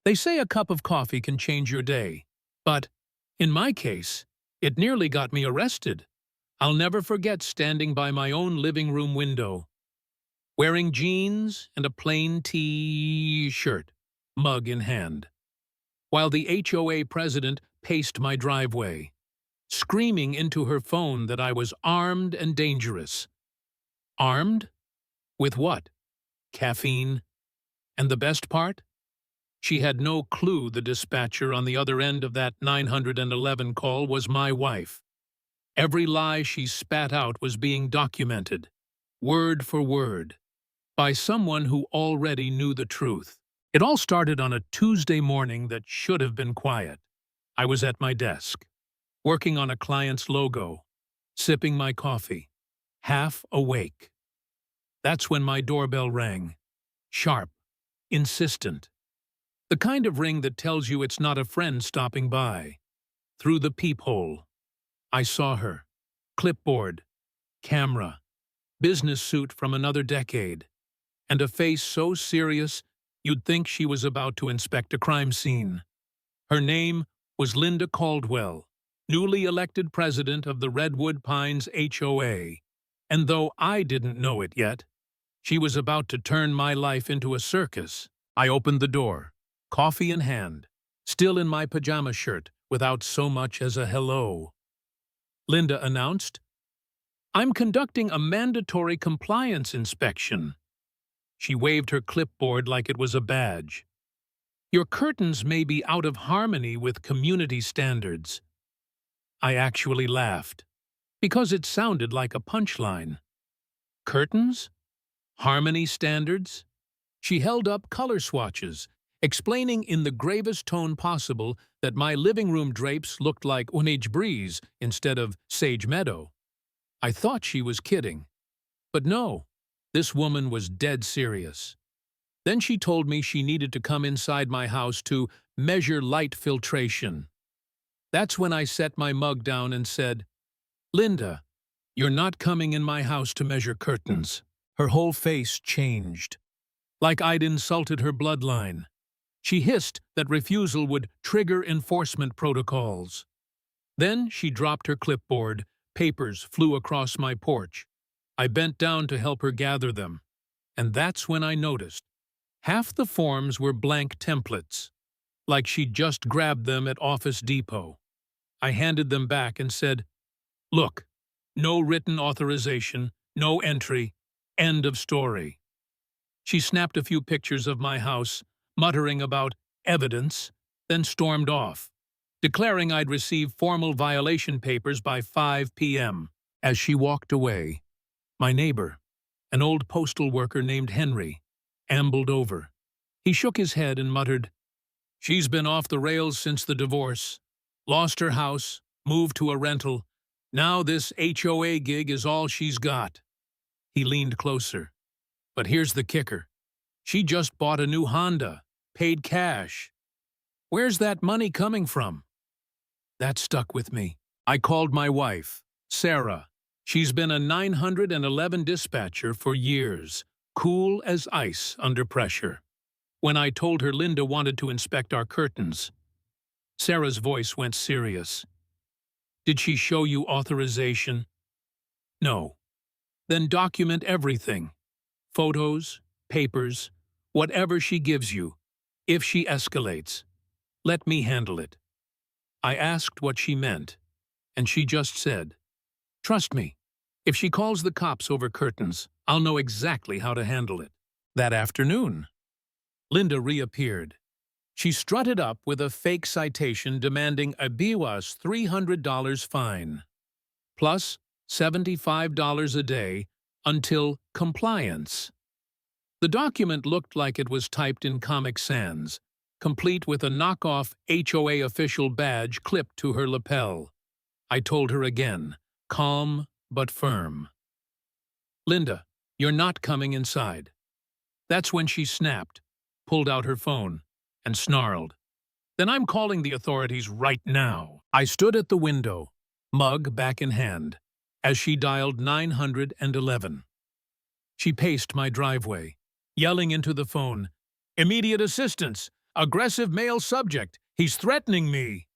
They say a cup of coffee can change your day, but, in my case, it nearly got me arrested. I'll never forget standing by my own living room window, wearing jeans and a plain T-shirt, mug in hand, while the HOA president paced my driveway, screaming into her phone that I was armed and dangerous. Armed? With what? Caffeine? And the best part? She had no clue the dispatcher on the other end of that 911 call was my wife. Every lie she spat out was being documented, word for word, by someone who already knew the truth. It all started on a Tuesday morning that should have been quiet. I was at my desk, working on a client's logo, sipping my coffee, half awake. That's when my doorbell rang, sharp, insistent. The kind of ring that tells you it's not a friend stopping by. Through the peephole, I saw her. Clipboard, camera, business suit from another decade, and a face so serious you'd think she was about to inspect a crime scene. Her name was Linda Caldwell, newly elected president of the Redwood Pines HOA, and though I didn't know it yet, she was about to turn my life into a circus. I opened the door, coffee in hand, still in my pajama shirt, without so much as a hello. Linda announced, "I'm conducting a mandatory compliance inspection." She waved her clipboard like it was a badge. "Your curtains may be out of harmony with community standards." I actually laughed, because it sounded like a punchline. Curtains? Harmony standards? She held up color swatches, explaining in the gravest tone possible that my living room drapes looked like Orange Breeze instead of Sage Meadow. I thought she was kidding. But no, this woman was dead serious. Then she told me she needed to come inside my house to measure light filtration. That's when I set my mug down and said, "Linda, you're not coming in my house to measure curtains." Her whole face changed, like I'd insulted her bloodline. She hissed that refusal would trigger enforcement protocols. Then she dropped her clipboard. Papers flew across my porch. I bent down to help her gather them, and that's when I noticed. Half the forms were blank templates, like she'd just grabbed them at Office Depot. I handed them back and said, "Look, no written authorization, no entry, end of story." She snapped a few pictures of my house, muttering about evidence, then stormed off, declaring I'd receive formal violation papers by 5 p.m. As she walked away, my neighbor, an old postal worker named Henry, ambled over. He shook his head and muttered, "She's been off the rails since the divorce, lost her house, moved to a rental. Now this HOA gig is all she's got." He leaned closer. "But here's the kicker. She just bought a new Honda, paid cash. Where's that money coming from?" That stuck with me. I called my wife, Sarah. She's been a 911 dispatcher for years, cool as ice under pressure. When I told her Linda wanted to inspect our curtains, Sarah's voice went serious. "Did she show you authorization?" "No." "Then document everything. Photos, papers, whatever she gives you. If she escalates, let me handle it." I asked what she meant, and she just said, "Trust me, if she calls the cops over curtains, I'll know exactly how to handle it." That afternoon, Linda reappeared. She strutted up with a fake citation demanding a BWA's $300 fine, plus $75 a day until compliance. The document looked like it was typed in Comic Sans, complete with a knockoff HOA official badge clipped to her lapel. I told her again, calm but firm, "Linda, you're not coming inside." That's when she snapped, pulled out her phone, and snarled, "Then I'm calling the authorities right now." I stood at the window, mug back in hand, as she dialed 911. She paced my driveway, yelling into the phone, "Immediate assistance! aggressive male subject. He's threatening me.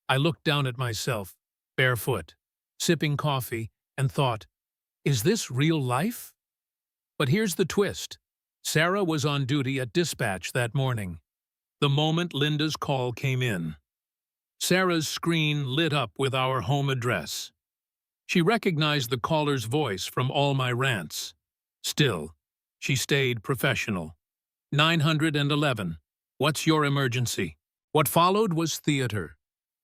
I looked down at myself, barefoot, sipping coffee, and thought, is this real life? But here's the twist. Sarah was on duty at dispatch that morning, the moment Linda's call came in. Sarah's screen lit up with our home address. She recognized the caller's voice from all my rants. Still, she stayed professional. 911. What's your emergency? What followed was theater.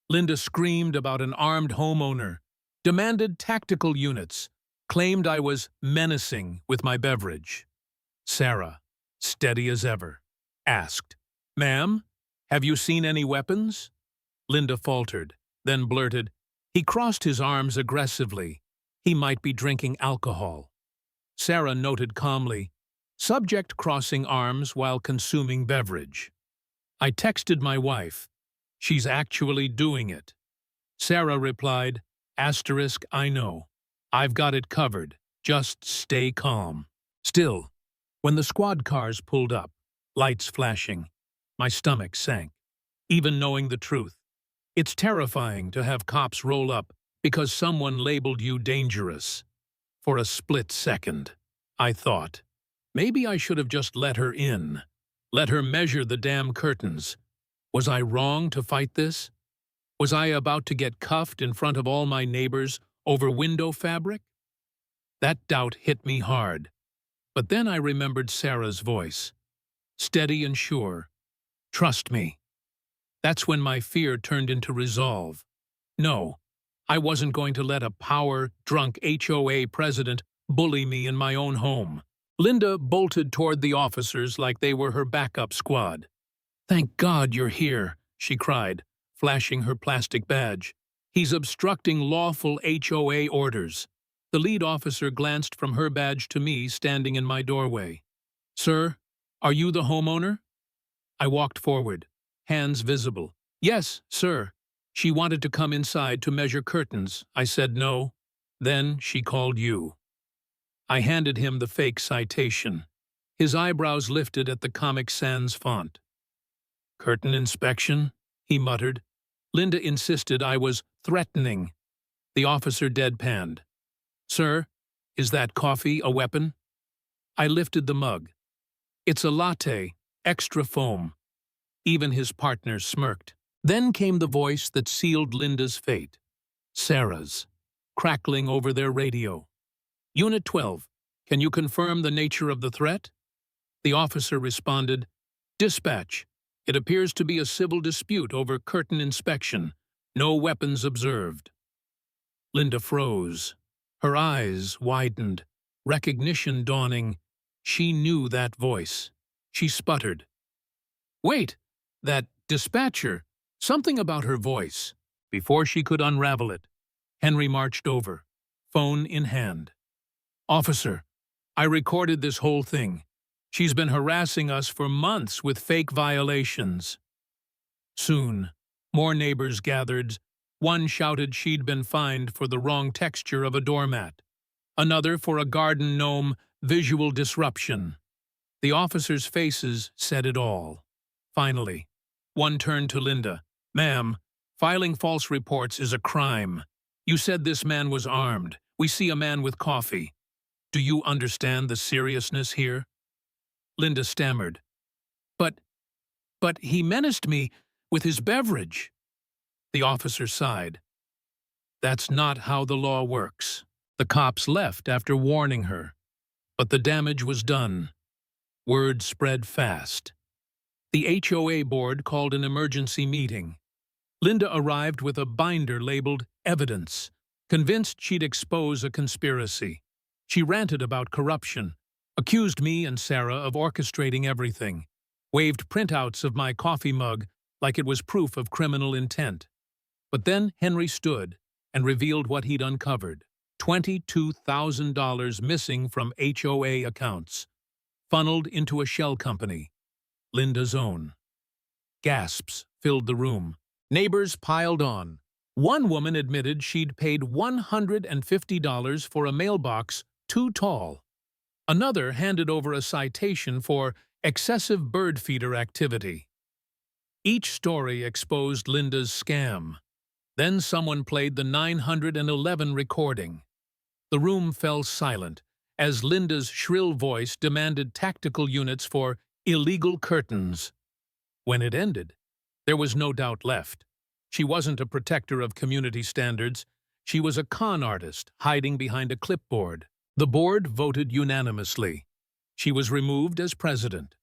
Linda screamed about an armed homeowner, demanded tactical units, claimed I was menacing with my beverage. Sarah, steady as ever, asked, "Ma'am, have you seen any weapons?" Linda faltered, then blurted, "He crossed his arms aggressively. He might be drinking alcohol." Sarah noted calmly, "Subject crossing arms while consuming beverage." I texted my wife, "She's actually doing it." Sarah replied, "I know. I've got it covered. Just stay calm." Still, when the squad cars pulled up, lights flashing, my stomach sank, even knowing the truth. It's terrifying to have cops roll up because someone labeled you dangerous. For a split second, I thought, maybe I should have just let her in. Let her measure the damn curtains. Was I wrong to fight this? Was I about to get cuffed in front of all my neighbors over window fabric? That doubt hit me hard. But then I remembered Sarah's voice, steady and sure. "Trust me." That's when my fear turned into resolve. No, I wasn't going to let a power-drunk HOA president bully me in my own home. Linda bolted toward the officers like they were her backup squad. "Thank God you're here," she cried, flashing her plastic badge. "He's obstructing lawful HOA orders." The lead officer glanced from her badge to me standing in my doorway. "Sir, are you the homeowner?" I walked forward, hands visible. "Yes, sir." "She wanted to come inside to measure curtains." I said no. Then she called you. I handed him the fake citation. His eyebrows lifted at the Comic Sans font. "Curtain inspection?" he muttered. Linda insisted I was threatening. The officer deadpanned. "Sir, is that coffee a weapon?" I lifted the mug. "It's a latte, extra foam." Even his partner smirked. Then came the voice that sealed Linda's fate. Sarah's, crackling over their radio. "Unit 12, can you confirm the nature of the threat?" The officer responded, "Dispatch. It appears to be a civil dispute over curtain inspection. No weapons observed." Linda froze. Her eyes widened, recognition dawning. She knew that voice. She sputtered. "Wait, that dispatcher. Something about her voice." Before she could unravel it, Henry marched over, phone in hand. "Officer, I recorded this whole thing. She's been harassing us for months with fake violations." Soon, more neighbors gathered. One shouted she'd been fined for the wrong texture of a doormat. Another for a garden gnome visual disruption. The officers' faces said it all. Finally, one turned to Linda. "Ma'am, filing false reports is a crime. You said this man was armed. We see a man with coffee. Do you understand the seriousness here?" Linda stammered. But he menaced me with his beverage." The officer sighed. "That's not how the law works." The cops left after warning her. But the damage was done. Word spread fast. The HOA board called an emergency meeting. Linda arrived with a binder labeled evidence, convinced she'd expose a conspiracy. She ranted about corruption, accused me and Sarah of orchestrating everything, waved printouts of my coffee mug like it was proof of criminal intent. But then Henry stood and revealed what he'd uncovered. $22,000 missing from HOA accounts, funneled into a shell company, Linda's own. Gasps filled the room. Neighbors piled on. One woman admitted she'd paid $150 for a mailbox too tall. Another handed over a citation for excessive bird feeder activity. Each story exposed Linda's scam. Then someone played the 911 recording. The room fell silent as Linda's shrill voice demanded tactical units for illegal curtains. When it ended, there was no doubt left. She wasn't a protector of community standards. She was a con artist hiding behind a clipboard. The board voted unanimously. She was removed as president,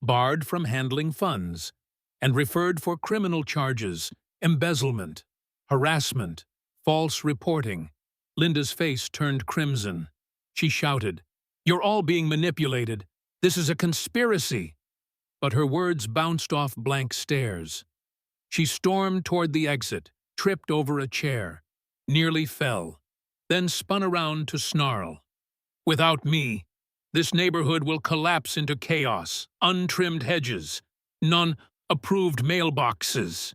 barred from handling funds, and referred for criminal charges, embezzlement, harassment, false reporting. Linda's face turned crimson. She shouted, "You're all being manipulated. This is a conspiracy." But her words bounced off blank stares. She stormed toward the exit, tripped over a chair, nearly fell, then spun around to snarl. "Without me, this neighborhood will collapse into chaos, untrimmed hedges, non-approved mailboxes."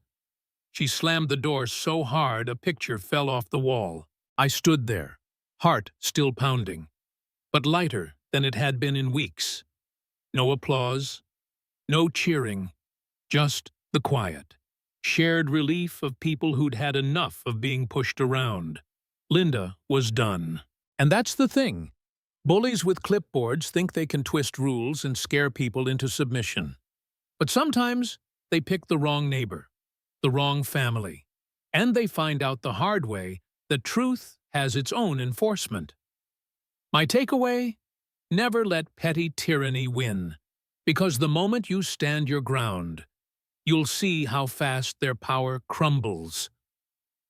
She slammed the door so hard a picture fell off the wall. I stood there, heart still pounding, but lighter than it had been in weeks. No applause, no cheering, just the quiet, shared relief of people who'd had enough of being pushed around. Linda was done. And that's the thing. Bullies with clipboards think they can twist rules and scare people into submission. But sometimes they pick the wrong neighbor, the wrong family, and they find out the hard way that truth has its own enforcement. My takeaway? Never let petty tyranny win, because the moment you stand your ground, you'll see how fast their power crumbles.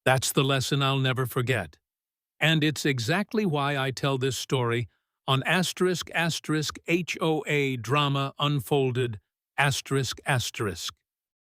That's the lesson I'll never forget. And it's exactly why I tell this story on ***HOA Drama Unfolded ****.